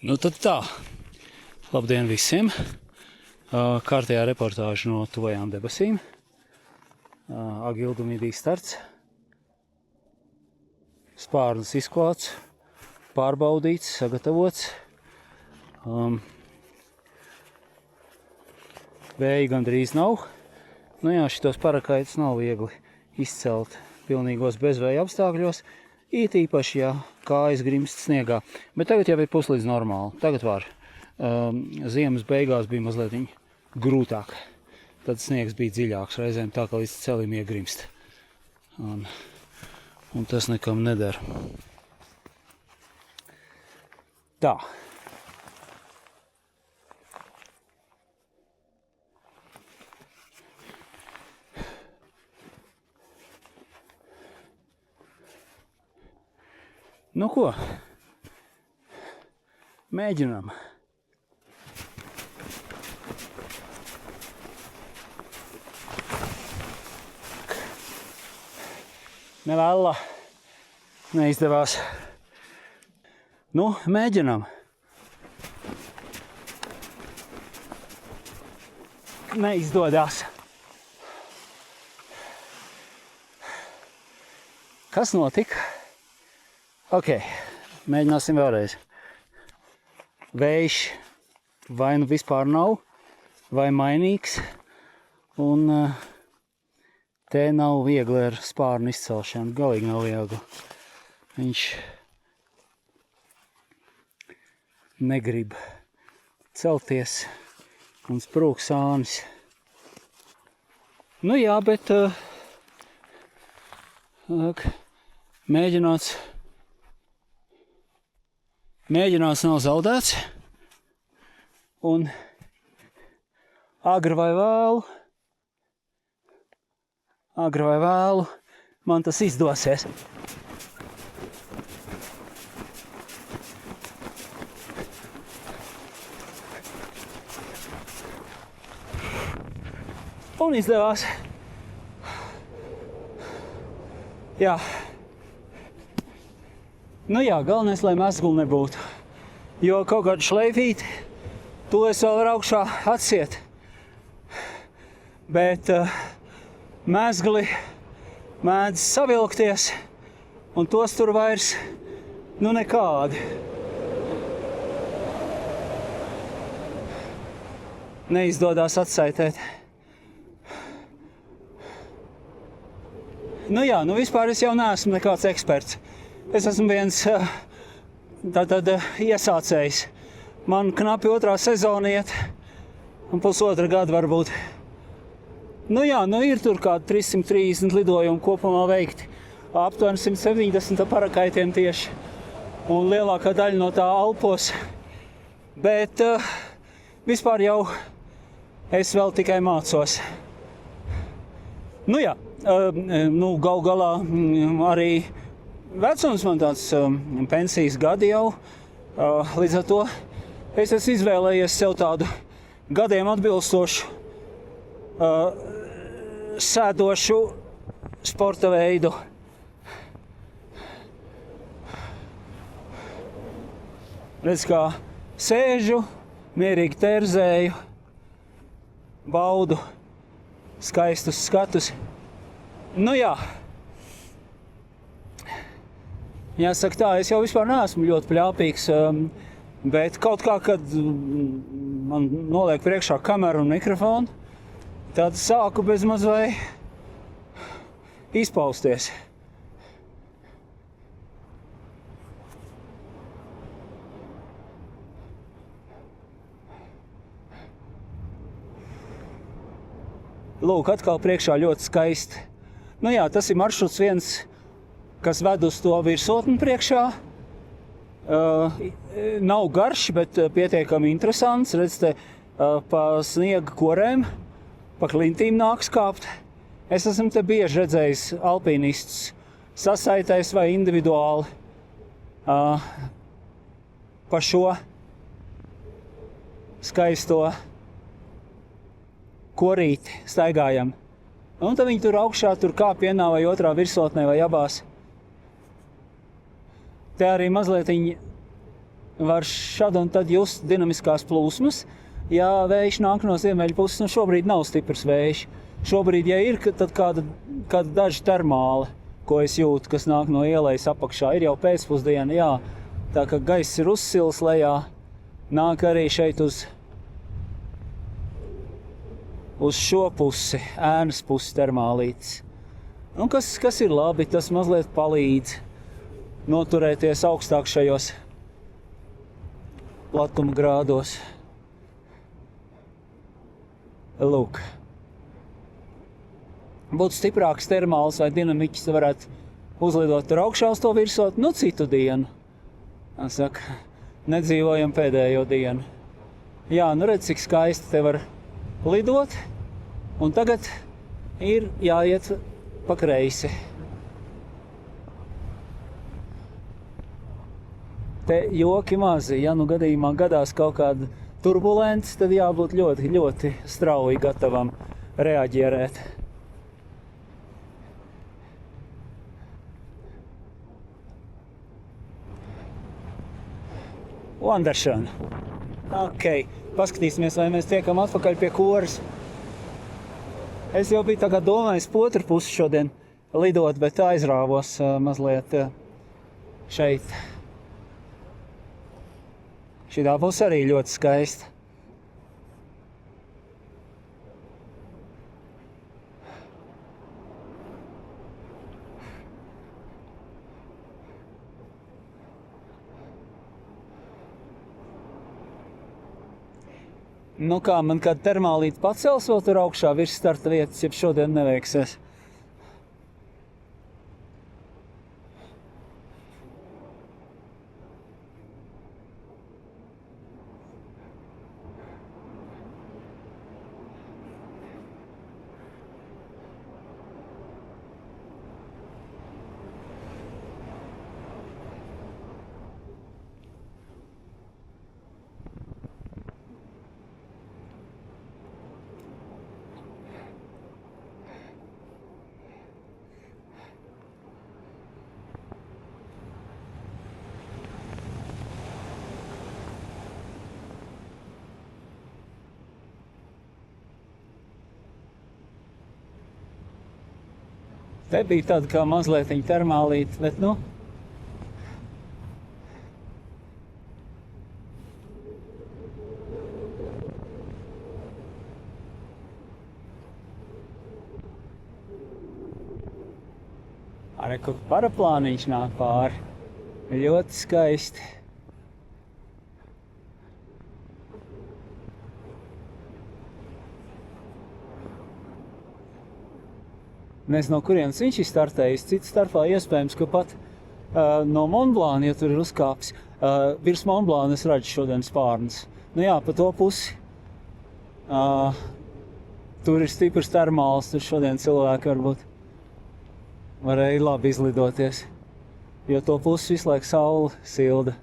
Nu tad tā, labdien visiem, kārtējā reportāža no tuvajām debesīm, Agildumidī starts, spārnas izklāts, pārbaudīts, sagatavots, vēja gandrīz nav, nu jā, šitos parakaitus nav viegli izcelt pilnīgos bezvēja apstākļos, it īpaši, ja kājas grimst sniegā. Bet tagad jau ir puslīdz normāli. Tagad var. Ziemas beigās bija mazliet grūtāk. Tad sniegs bija dziļāks reizēm tā, ka līdz celim iegrimst. Un tas nekam neder. Tā. Nu ko, mēģinām. Nevēla, neizdevās. Nu, mēģinām. Neizdodas. Kas notika? Ok, mēģināsim vēlreiz. Vējš vai nu vispār nav, vai mainīgs, un te nav viegli ar spārnu izcelšanu, galīgi nav viegli. Viņš negrib celties un sprūk sānis. Nu jā, bet Mēģināts nav zaudēts, un agri vai vēlu, man tas izdosies. Un izdevās. Jā. Nu jā, galvenais, lai mezgli nebūtu, jo kaut kādu šleifīti, to es vēl var augšā atsiet. Bet mezgli mēdz savilkties, un tos tur vairs, nu nekādi. Neizdodās atsaitēt. Nu jā, nu vispār es jau neesmu nekāds eksperts. Es esmu viens tātad iesācējs. Man knapi 2. sezona iet, un pusotra gada varbūt. Nu jā, nu ir tur kādi 330 lidojumi kopumā veikti. Aptuveni 170 parakaitiem tieši. Un lielākā daļa no tā Alpos. Bet vispār jau es vēl tikai mācos. Nu jā, gal galā arī vecums man tāds pensijas gadi jau, līdz ar to es esmu izvēlējies sev tādu gadiem atbilstošu, sēdošu sporta veidu. Redz, kā sēžu, mierīgi terzēju, baudu skaistus skatus. Nu jā. Jāsaka tā, es jau vispār neesmu ļoti pļāpīgs, bet kaut kā, kad man noliek priekšā kameru un mikrofonu, tad sāku bez maz vai izpausties. Lūk, atkal priekšā ļoti skaisti. Nu jā, tas ir maršruts viens, kas ved uz to virsotni priekšā. Nav garš, bet pietiekami interesants. Redz, te pa sniega korēm, pa klintīm nāks kāpt. Es esmu te bieži redzējis alpīnistus sasaitēs vai individuāli pa šo skaisto korīti staigājam. Un tad viņi tur augšā tur kāp vienā vai otrā virsotnē vai abās. Te arī mazliet var šad un tad just dinamiskās plūsmas. Ja vējš nāk no ziemeļu puses, nu šobrīd nav stiprs vējš. Šobrīd, ja ir, tad kāda daži termāli, ko es jūtu, kas nāk no ielejas apakšā, ir jau pēcpusdiena, jā. Tā kā gaiss ir uzsils lejā, nāk arī šeit uz šo pusi, ēnas pusi termālītes. Un kas ir labi, tas mazliet palīdz noturēties augstāk šajos platuma grādos. Lūk. Būtu stiprāks termāls vai dinamiķis, varētu uzlidot tur augšā uz to virsot, citu dienu. Saka, nedzīvojam pēdējo dienu. Jā, redz, cik skaisti te var lidot, un tagad ir jāiet pa kreisi. Te joki mazi, ja gadījumā gadās kaut kāda turbulence, tad jābūt ļoti, ļoti strauji gatavam reaģierēt. Wonderšana. Ok, paskatīsimies, vai mēs tiekam atpakaļ pie koras. Es jau biju tagad domājis otru pusi šodien lidot, bet aizrāvos mazliet šeit. Šitā būs arī ļoti skaista. Nu kā, man kāda termālīte pacels vēl tur augšā virs starta vietas, ja šodien neveiksies. Te bija tāda kā mazlietiņa termālīte, bet arī kaut paraplāniņš nāk pāri. Ļoti skaisti. Nezinu, no kurienes viņš ir startējis. Cits starpā iespējams, ka pat no Montblāna, ja tur ir uzkāpis, virs Montblāna es redzu šodien spārnas. Nu jā, pa to pusi. Tur ir stiprs termāls, tur šodien cilvēki varbūt varēja labi izlidoties, jo to pusi visu laiku saule silda.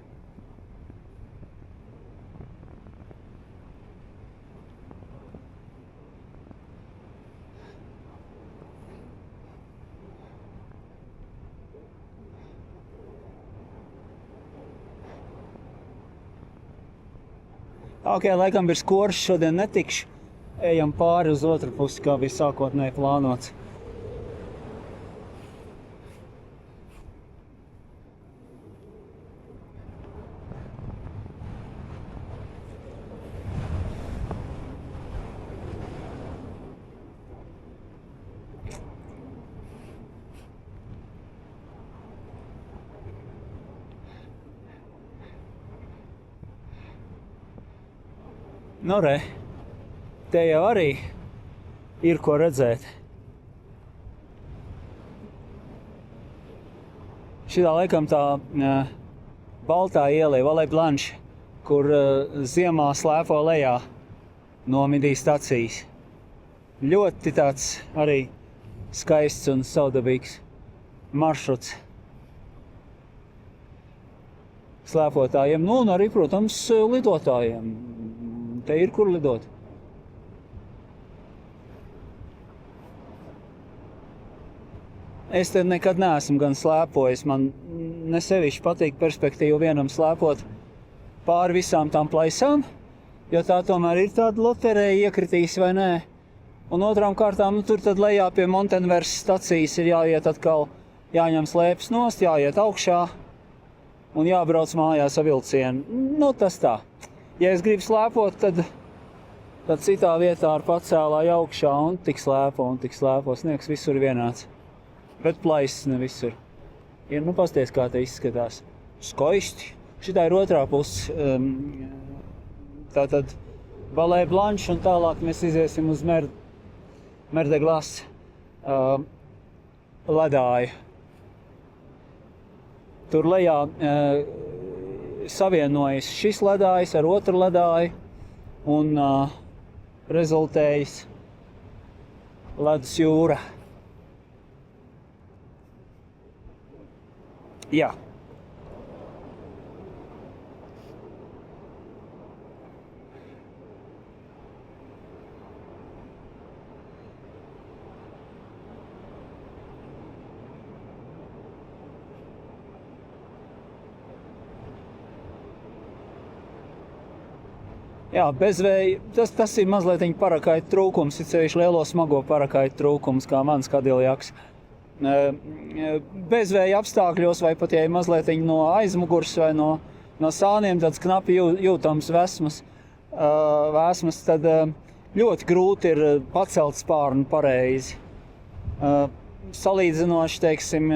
Ok, laikam virs koras šodien netikšu. Ejam pāri uz otru pusi, kā bija sākotnēji plānots. Nu re, te jau arī ir ko redzēt. Šitā laikam tā baltā ieleja, Valais Blanche, kur ziemā slēpo lejā no Midi stacijas. Ļoti tāds arī skaists un savdabīgs maršruts slēpotājiem, nu un arī, protams, lidotājiem. Te ir kur lidot. Es te nekad neesmu gan slēpojis. Man nesevišķi patīk perspektīvu vienam slēpot, pāri visām tām plaisām, jo tā tomēr ir tāda loterija iekritīs vai nē. Un otrām kārtām, tur tad lejā pie Montenveras stacijas ir jāiet atkal, jāņem slēpes nost, jāiet augšā un jābrauc mājās ar vilcienu. Tas tā. Ja es gribu slēpot, tad citā vietā ar pacēlāju augšā un tik slēpo. Sniegs visur vienāds. Bet plaisas ne visur. Ir, pasties, kā te izskatās. Skaisti. Šitā ir otrā puse. Tātad Valē Blanche un tālāk mēs iziesim uz Mer de Glace ledāju. Tur lejā savienojas šis ledājs ar otru ledāju un rezultējas ledus jūra. Jā. Jā, bezvēja, tas ir mazliet parakaitu trūkums, ir sevišķi lielo smago parakaitu trūkums, kā mans Kadiljaks. Bezvēja apstākļos vai pat, ja ir mazliet no aizmugurs vai no sāniem, tāds knapi jūtams vēsmas, tad ļoti grūti ir pacelt spārnu pareizi. Salīdzinoši, teiksim,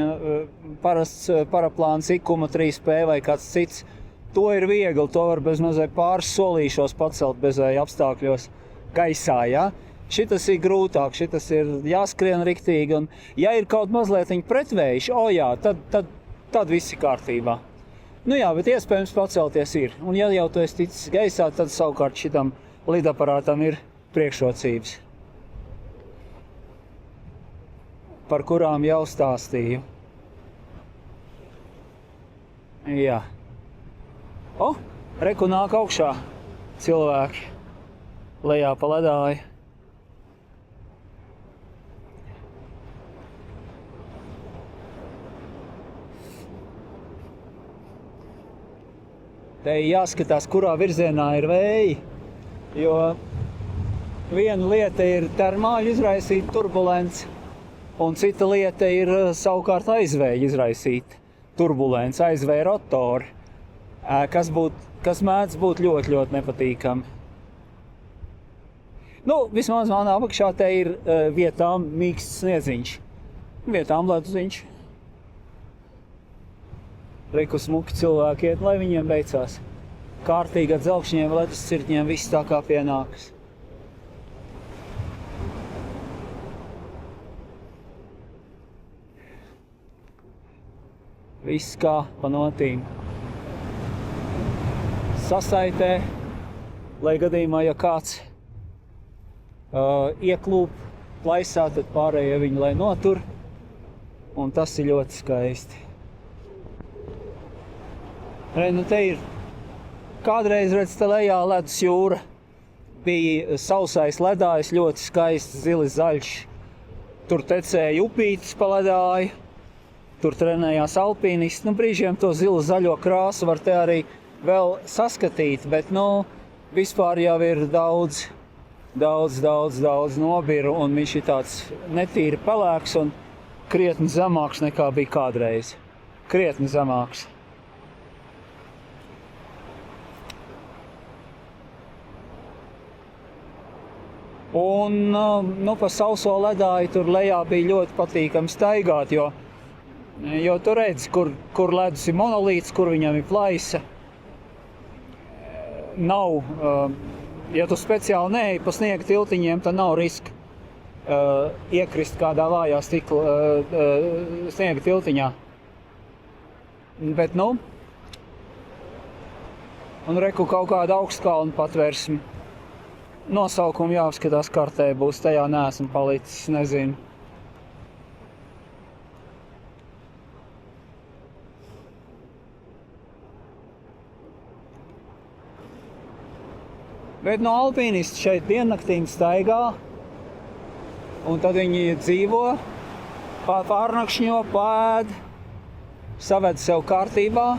parasts paraplāns ikuma 3P vai kāds cits, to ir viegli, to var bezmazliet pāris solīšos pacelt bezvēja apstākļos gaisā, ja? Šitas ir grūtāk, šitas ir jāskrien riktīgi, un ja ir kaut mazliet pretvējš, tad viss ir kārtībā. Jā, bet iespējams pacelties ir, un ja jau tu esi ticis gaisā, tad savukārt šitam lidaparātam ir priekšrocības, par kurām jau stāstīju. Jā. Reku nāk augšā cilvēki lejā pa ledāju. Te jāskatās, kurā virzienā ir vēji, jo viena lieta ir termāļu izraisīt turbulence, un cita lieta ir savukārt aizvēja izraisīt turbulence, aizvēja rotori. Kas mēdz būt ļoti, ļoti nepatīkami. Vismaz manā apakšā te ir vietām mīksts sniedziņš, vietām leduziņš. Reku smuki cilvēki iet, lai viņiem beidzās. Kārtīgi ar dzelkšņiem, ledus cirtņiem, viss tā kā pienākas. Viss kā pa notīm. Sasaitē, lai gadījumā, ja kāds ieklūp plaisā, tad pārējie viņu lai notur, un tas ir ļoti skaisti. Te ir kādreiz, te lejā ledus jūra, bija sausais ledājs, ļoti skaists, zili zaļš. Tur tecēja upītis pa ledāju, tur trenējās alpīnisti. Brīžiem to zilu zaļo krāsu var te arī vēl saskatīt, bet vispār jau ir daudz nobiru, un viņš ir tāds netīri pelēks un krietni zemāks nekā bija kādreiz. Krietni zemāks. Un pa sauso ledāju tur lejā bija ļoti patīkami staigāt, jo tu redzi, kur ledus ir monolīts, kur viņam ir plaisa. Nav, ja tu speciāli neej pa sniega tiltiņiem, tad nav riska iekrist kādā vājā stikla sniega tiltiņā. Bet, un reku kaut kāda augstkalnu patversmi. Nosaukumu jāapskatās kartē, būs tajā neesmu palicis, nezinu. Bet alpīnisti šeit diennaktīm staigā, un tad viņi dzīvo, pārnakšņo, pēd, saved sev kārtībā.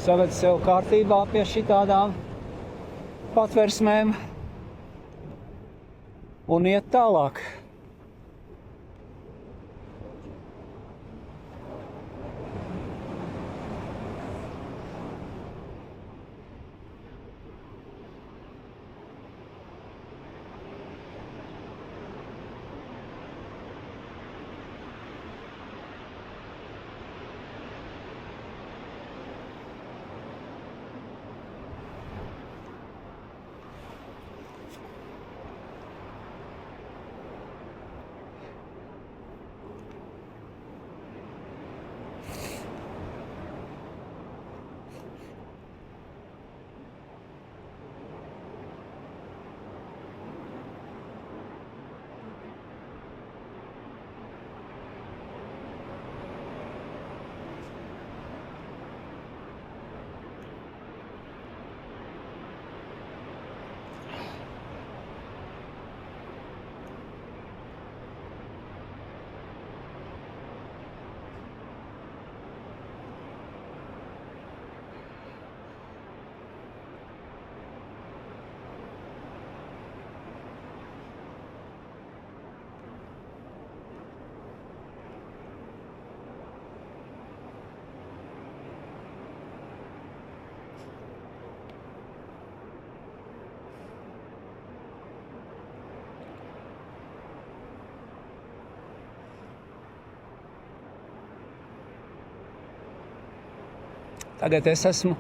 saved sev kārtībā pie šitādām patversmēm un iet tālāk. Tagad es esmu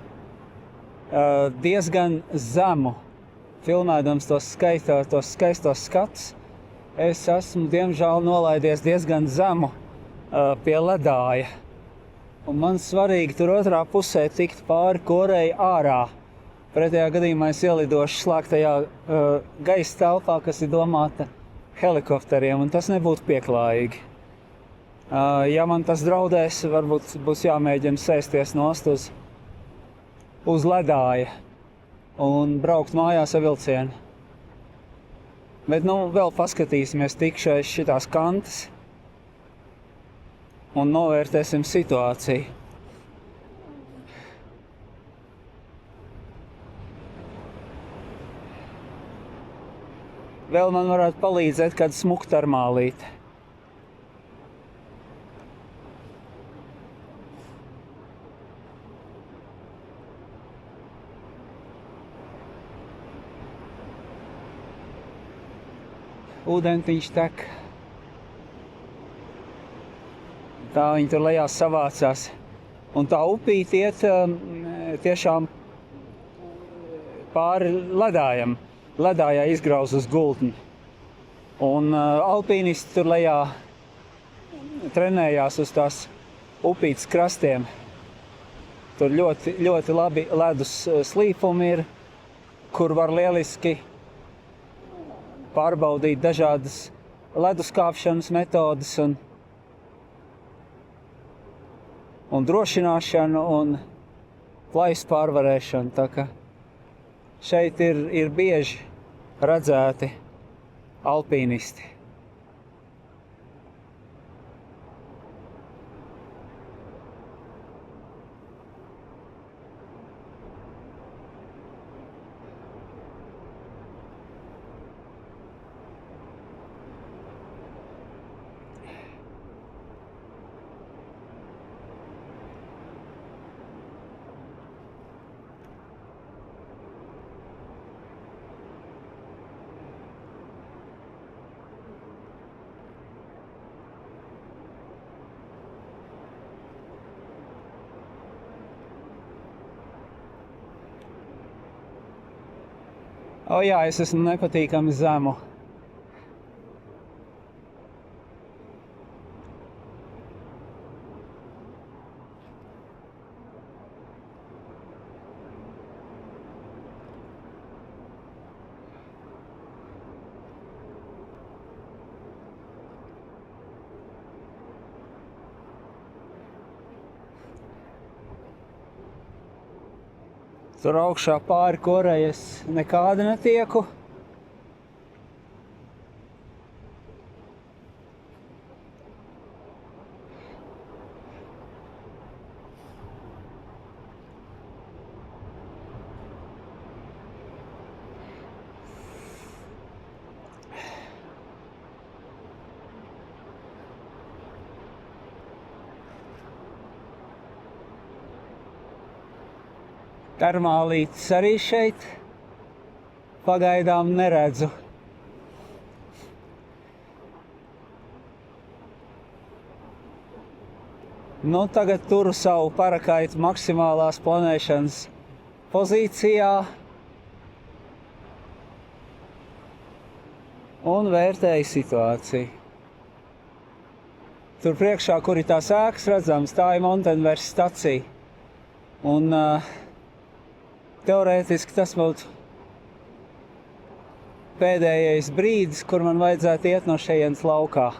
diezgan zemu, filmēdams tos skaistos skatus. Es esmu, diemžēl, nolaidies diezgan zemu pie ledāja. Un man svarīgi tur otrā pusē tikt pāri korei ārā. Pretējā gadījumā es ielidošu slēgtajā gaisa telpā, kas ir domāta helikopteriem, un tas nebūtu pieklājīgi. Ja man tas draudēs, varbūt būs jāmēģina sēsties nost uz ledāja un braukt mājās ar vilcienu. Bet vēl paskatīsimies tikšais šitās kantas un novērtēsim situāciju. Vēl man varētu palīdzēt kāda smuka termālīte. Ūdentiņš tek. Tā viņi tur lejā savācās. Un tā upīte iet tiešām pāri ledājam. Ledājā izgrauz uz gultni. Un alpīnisti tur lejā trenējās uz tās upītes krastiem. Tur ļoti, ļoti labi ledus slīpumi ir, kur var lieliski pārbaudīt dažādas ledus kāpšanas metodas un drošināšanu un plaisu pārvarēšanu. Tā kā šeit ir bieži redzēti alpīnisti. Jā, es esmu nepatīkami zemu. Tur augšā pāri korei es nekāda netieku. Termālītes arī šeit pagaidām neredzu. Nu, tagad turu savu parakaitu maksimālās planēšanas pozīcijā un vērtēju situāciju. Tur priekšā, kur ir tās ēkas redzams, tā ir Montenvers stacija. Un teorētiski tas būtu pēdējais brīdis, kur man vajadzētu iet no šejienes laukā.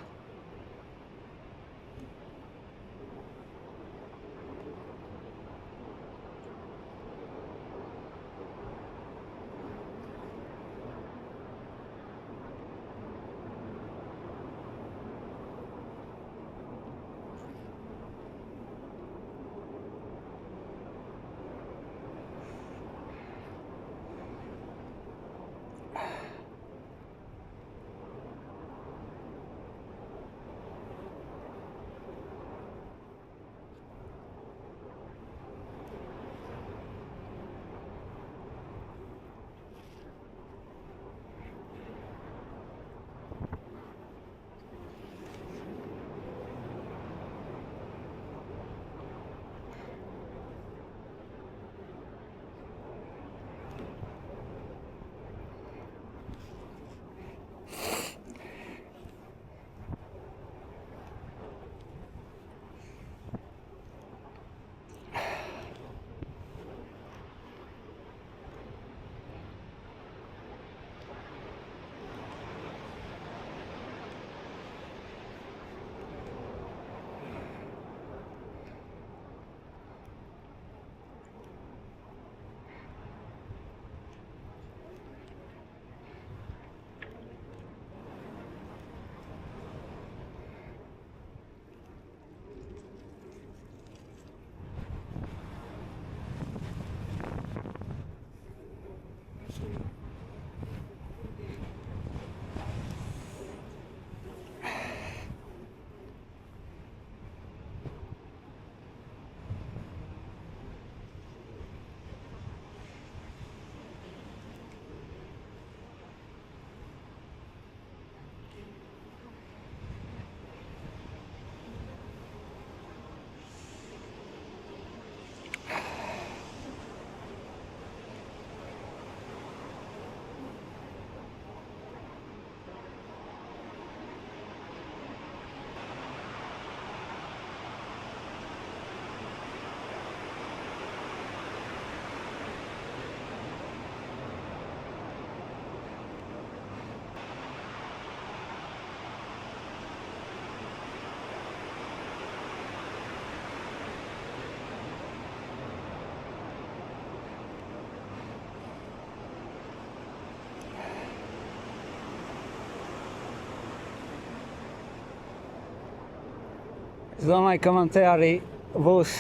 Es domāju, ka man te arī būs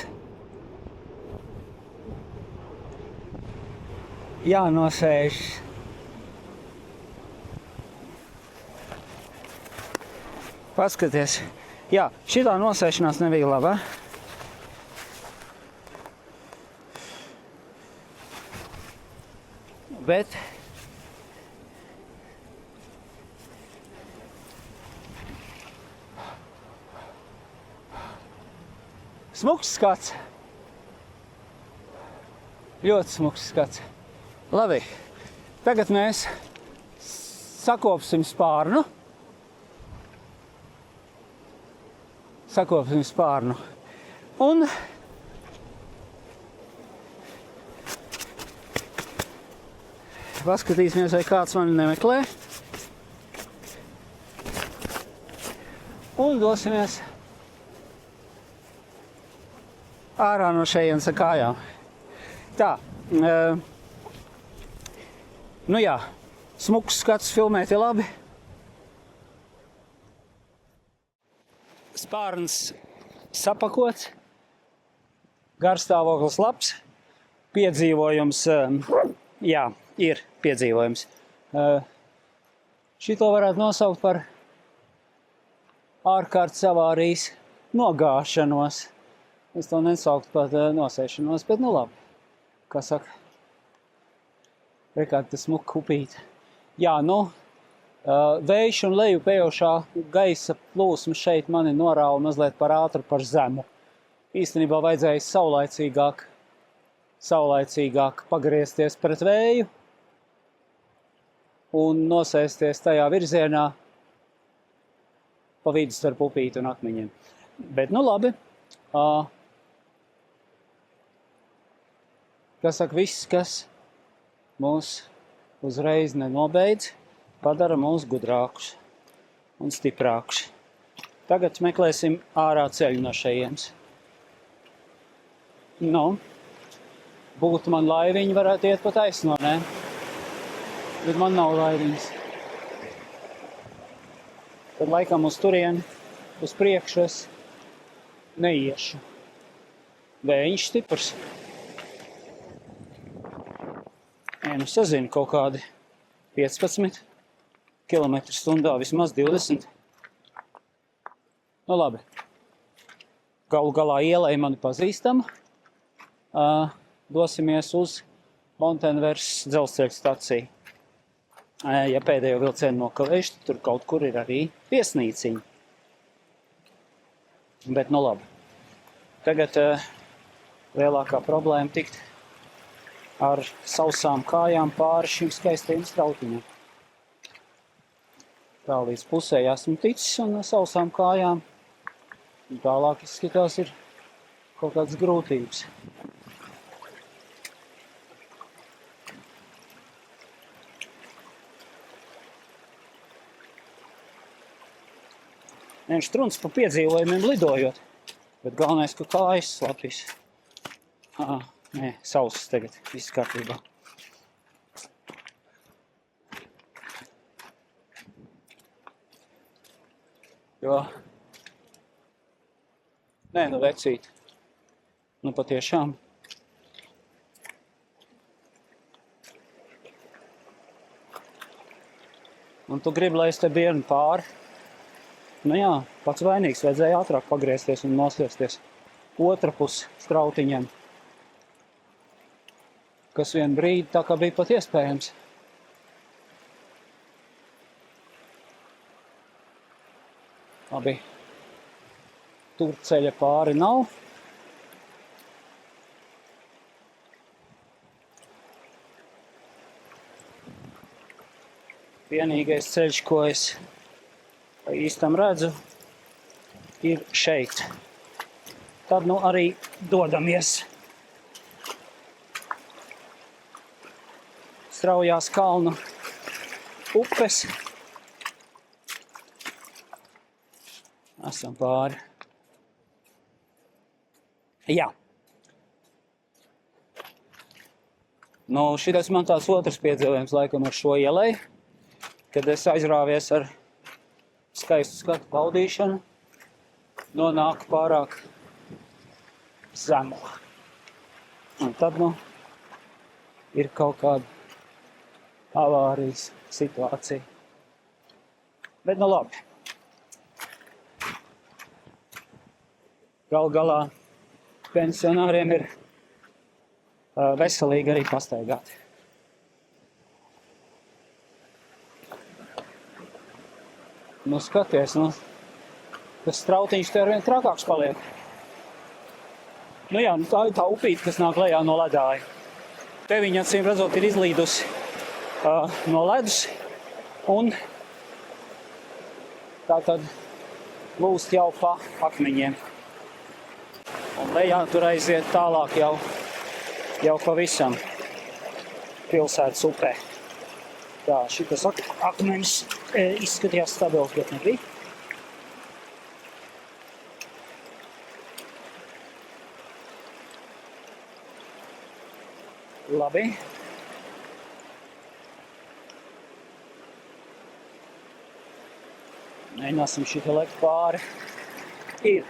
jānosēž. Paskaties. Jā, šitā nosēšanās nebija laba. Bet smuks skats. Ļoti smuks skats. Labi, tagad mēs sakopsim spārnu. Sakopsim spārnu. Un paskatīsimies, vai kāds mani nemeklē. Un dosimies ārā no šejienes ar kājām. Tā, nu jā, smuks skats filmēt ir labi. Spārns sapakots, garstāvoklis labs, piedzīvojums, jā, ir piedzīvojums. Šito varētu nosaukt par ārkārtas avārijas nogāšanos. Es to nesauktu pat nosēšanos, bet nu labi. kā saka, rekādi tas smuka upīte. Jā, nu, vējš un leju pējošā gaisa plūsma šeit mani norāva mazliet par ātru, par zemu. Īstenībā vajadzēja saulaicīgāk pagriezties pret vēju un nosēsties tajā virzienā pa vidu starp upīti un akmeņiem. Bet, nu labi, kas saka, viss, kas mūs uzreiz nenobeidz, padara mūs gudrākus un stiprākus. Tagad meklēsim ārā ceļu no šejienes. Nu, būtu man laiviņi, varētu iet pa taisno, ne? Bet man nav laiviņas. Tad laikam uz turieni, uz priekšu es neiešu. Vējiņš stiprs. Nu sazinu kaut kādi 15 km/h, vismaz 20. Nu labi. Galu galā ielai mani pazīstama. Dosimies uz Montenvers dzelzceļa staciju. Ja pēdējo vilcienu nokavējuši, tad tur kaut kur ir arī viesnīciņa. Bet nu labi. Tagad lielākā problēma tikt ar sausām kājām pāri šim skaistajam strautiņam. Tā līdz pusē esmu ticis un sausām kājām. Tālāk izskatās ir kaut kādas grūtības. Viņš truns pa piedzīvojumiem lidojot, bet galvenais, ka kājas slapjas. Nē, sausas tagad, viss kārtībā. Jo, nē, nu vecīt, nu patiešām. Un tu gribi, lai es te bienu pāri. Nu jā, pats vainīgs, vajadzēja ātrāk pagriezties un nosviesties otra pus strautiņiem. Kas vien brīdi tā kā bija pat iespējams. Labi, tur ceļa pāri nav. Vienīgais ceļš, ko es īstam redzu, ir šeit. Tad nu arī dodamies straujās kalnu upes. Esam pāri. Jā. Nu, šitais man tās otrs piedzīvojums laikam ar šo ielai, kad es aizrāvies ar skaistu skatu baudīšanu, nonāk pārāk zemu. Un tad, nu, ir kaut kāda avārijas situācija. Bet, nu, labi. Galu galā pensionāriem ir veselīgi arī pastaigāt. Nu, skaties, nu, tas strautiņš te arvien trakāks paliek. Nu jā, nu tā ir tā upīte, kas nāk lejā no ledāja. Te viņa acīm redzot ir izlīdusi no ledus un tā tad lūst jau pa akmeņiem. Un lejā tur aiziet tālāk jau pavisam pilsētas upē. Tā, šitas akmenis izskatījās stabils, bet nebija. Labi. Mēģināsim šito lekt pāri. Ir.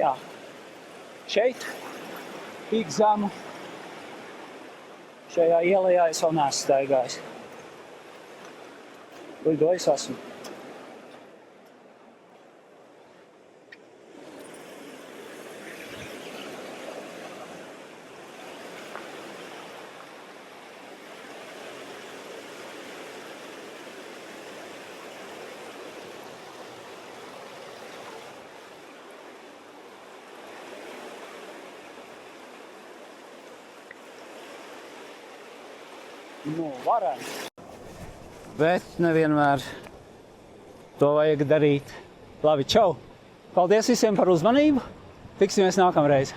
Jā. Šeit. Tik zemu. Šajā ielajā es vēl neesmu staigājis. Lidojis esmu. Nu, varam. Bet nevienmēr to vajag darīt. Labi, čau! Paldies visiem par uzmanību! Tiksimies nākamreiz!